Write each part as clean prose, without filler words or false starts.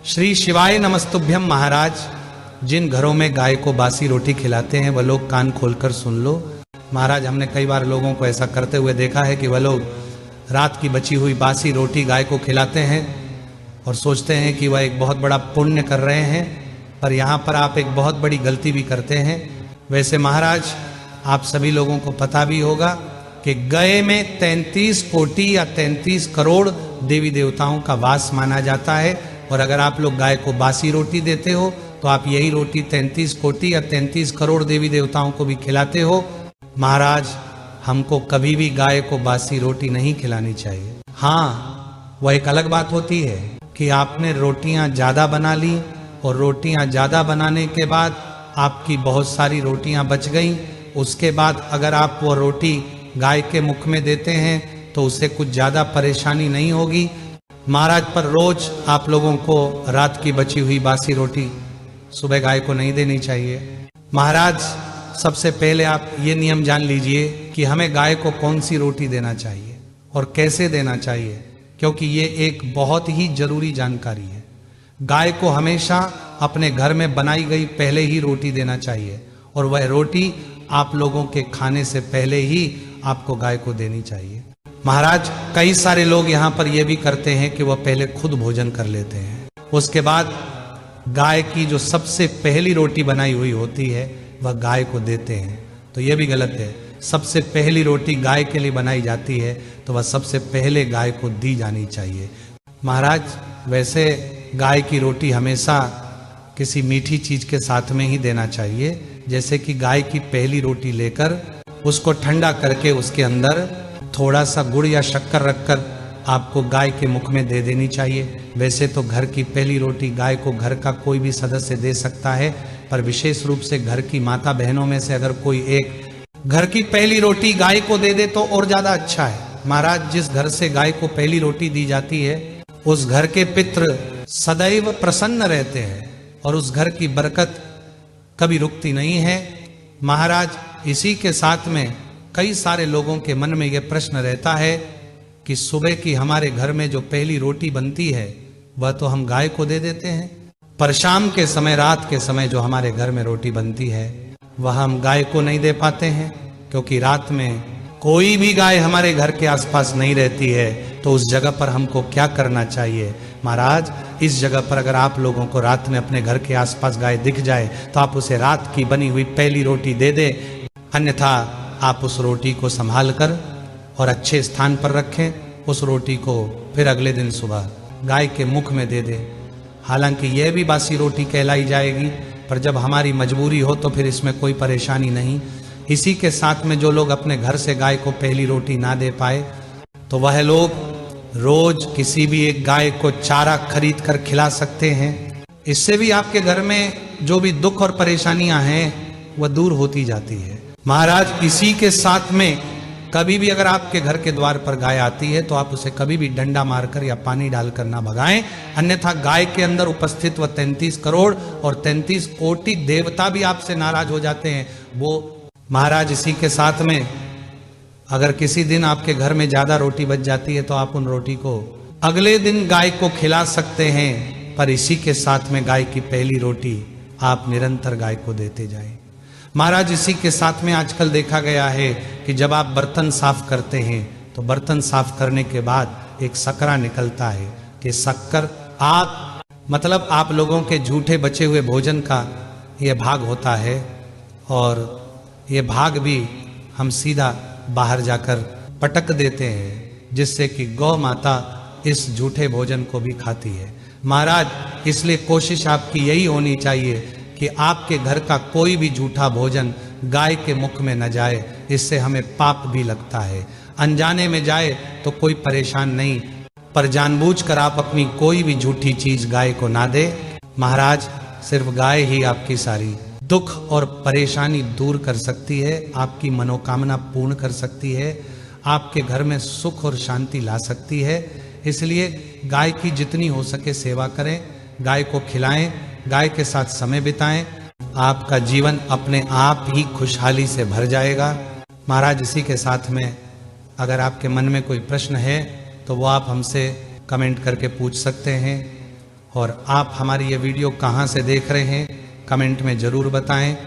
श्री शिवाय नमस्तुभ्यम। महाराज, जिन घरों में गाय को बासी रोटी खिलाते हैं वह लोग कान खोलकर सुन लो। महाराज, हमने कई बार लोगों को ऐसा करते हुए देखा है कि वह लोग रात की बची हुई बासी रोटी गाय को खिलाते हैं और सोचते हैं कि वह एक बहुत बड़ा पुण्य कर रहे हैं, पर यहाँ पर आप एक बहुत बड़ी गलती भी करते हैं। वैसे महाराज, आप सभी लोगों को पता भी होगा कि गए में 33 कोटि या 33 करोड़ देवी देवताओं का वास माना जाता है, और अगर आप लोग गाय को बासी रोटी देते हो तो आप यही रोटी 33 कोटि या 33 करोड़ देवी देवताओं को भी खिलाते हो। महाराज, हमको कभी भी गाय को बासी रोटी नहीं खिलानी चाहिए। हाँ, वह एक अलग बात होती है कि आपने रोटियां ज्यादा बना ली और रोटियां ज्यादा बनाने के बाद आपकी बहुत सारी रोटियां बच गई, उसके बाद अगर आप वो रोटी गाय के मुख में देते हैं तो उसे कुछ ज्यादा परेशानी नहीं होगी। महाराज, पर रोज आप लोगों को रात की बची हुई बासी रोटी सुबह गाय को नहीं देनी चाहिए। महाराज, सबसे पहले आप ये नियम जान लीजिए कि हमें गाय को कौन सी रोटी देना चाहिए और कैसे देना चाहिए, क्योंकि ये एक बहुत ही जरूरी जानकारी है। गाय को हमेशा अपने घर में बनाई गई पहले ही रोटी देना चाहिए, और वह रोटी आप लोगों के खाने से पहले ही आपको गाय को देनी चाहिए। महाराज, कई सारे लोग यहाँ पर यह भी करते हैं कि वह पहले खुद भोजन कर लेते हैं, उसके बाद गाय की जो सबसे पहली रोटी बनाई हुई होती है वह गाय को देते हैं, तो यह भी गलत है। सबसे पहली रोटी गाय के लिए बनाई जाती है तो वह सबसे पहले गाय को दी जानी चाहिए। महाराज, वैसे गाय की रोटी हमेशा किसी मीठी चीज के साथ में ही देना चाहिए, जैसे कि गाय की पहली रोटी लेकर उसको ठंडा करके उसके अंदर थोड़ा सा गुड़ या शक्कर रखकर आपको गाय के मुख में दे देनी चाहिए। वैसे तो घर की पहली रोटी गाय को घर का कोई भी सदस्य दे सकता है, पर विशेष रूप से घर की माता बहनों में से अगर कोई एक घर की पहली रोटी गाय को दे दे तो और ज्यादा अच्छा है। महाराज, जिस घर से गाय को पहली रोटी दी जाती है उस घर के पितृ सदैव प्रसन्न रहते हैं और उस घर की बरकत कभी रुकती नहीं है। महाराज, इसी के साथ में कई सारे लोगों के मन में यह प्रश्न रहता है कि सुबह की हमारे घर में जो पहली रोटी बनती है वह तो हम गाय को दे देते हैं, पर शाम के समय, रात के समय जो हमारे घर में रोटी बनती है वह हम गाय को नहीं दे पाते हैं, क्योंकि रात में कोई भी गाय हमारे घर के आसपास नहीं रहती है। तो उस जगह पर हमको क्या करना चाहिए? महाराज, इस जगह पर अगर आप लोगों को रात में अपने घर के आसपास गाय दिख जाए तो आप उसे रात की बनी हुई पहली रोटी दे दे, अन्यथा आप उस रोटी को संभाल कर और अच्छे स्थान पर रखें। उस रोटी को फिर अगले दिन सुबह गाय के मुख में दे दे। हालांकि यह भी बासी रोटी कहलाई जाएगी, पर जब हमारी मजबूरी हो तो फिर इसमें कोई परेशानी नहीं। इसी के साथ में जो लोग अपने घर से गाय को पहली रोटी ना दे पाए तो वह लोग रोज किसी भी एक गाय को चारा खरीद कर खिला सकते हैं। इससे भी आपके घर में जो भी दुख और परेशानियां हैं वह दूर होती जाती है। महाराज, इसी के साथ में कभी भी अगर आपके घर के द्वार पर गाय आती है तो आप उसे कभी भी डंडा मारकर या पानी डालकर ना भगाएं, अन्यथा गाय के अंदर उपस्थित वह 33 करोड़ और 33 कोटि देवता भी आपसे नाराज हो जाते हैं। वो महाराज, इसी के साथ में अगर किसी दिन आपके घर में ज्यादा रोटी बच जाती है तो आप उन रोटी को अगले दिन गाय को खिला सकते हैं, पर इसी के साथ में गाय की पहली रोटी आप निरंतर गाय को देते जाएं। महाराज, इसी के साथ में आजकल देखा गया है कि जब आप बर्तन साफ करते हैं तो बर्तन साफ करने के बाद एक सकरा निकलता है कि शक्कर आप लोगों के झूठे बचे हुए भोजन का यह भाग होता है, और ये भाग भी हम सीधा बाहर जाकर पटक देते हैं, जिससे कि गौ माता इस झूठे भोजन को भी खाती है। महाराज, इसलिए कोशिश आपकी यही होनी चाहिए कि आपके घर का कोई भी झूठा भोजन गाय के मुख में न जाए, इससे हमें पाप भी लगता है। अनजाने में जाए तो कोई परेशान नहीं, पर जानबूझकर आप अपनी कोई भी झूठी चीज गाय को ना दे। महाराज, सिर्फ गाय ही आपकी सारी दुख और परेशानी दूर कर सकती है, आपकी मनोकामना पूर्ण कर सकती है, आपके घर में सुख और शांति ला सकती है। इसलिए गाय की जितनी हो सके सेवा करें, गाय को खिलाएं, गाय के साथ समय बिताएं, आपका जीवन अपने आप ही खुशहाली से भर जाएगा। महाराज, इसी के साथ में अगर आपके मन में कोई प्रश्न है तो वो आप हमसे कमेंट करके पूछ सकते हैं। और आप हमारी ये वीडियो कहाँ से देख रहे हैं कमेंट में जरूर बताएं।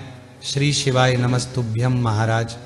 श्री शिवाय नमस्तुभ्यम महाराज।